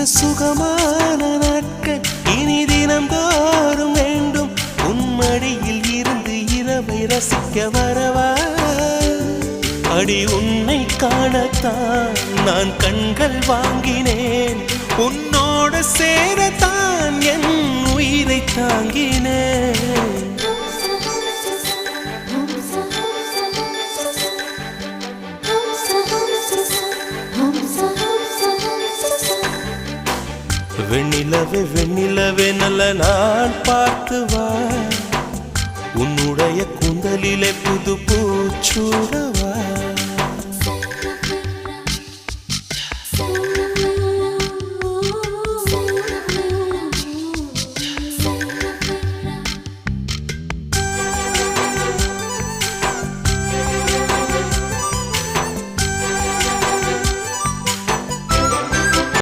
சுகமான நாட்கள் இனி தினந்தோறும் வேண்டும். உன்மடியில் இருந்து இரவை ரசிக்க வரவா? அடி உன்னை காணத்தான் நான் கண்கள் வாங்கினேன். உன்னோட சேரத்தான் என் உயிரை தாங்கினேன். வெண்ணிலவே வெண்ணிலவே நல்ல நான் பார்த்து வா. உன்னுடைய கூந்தலிலே புது பூச்சூடவா.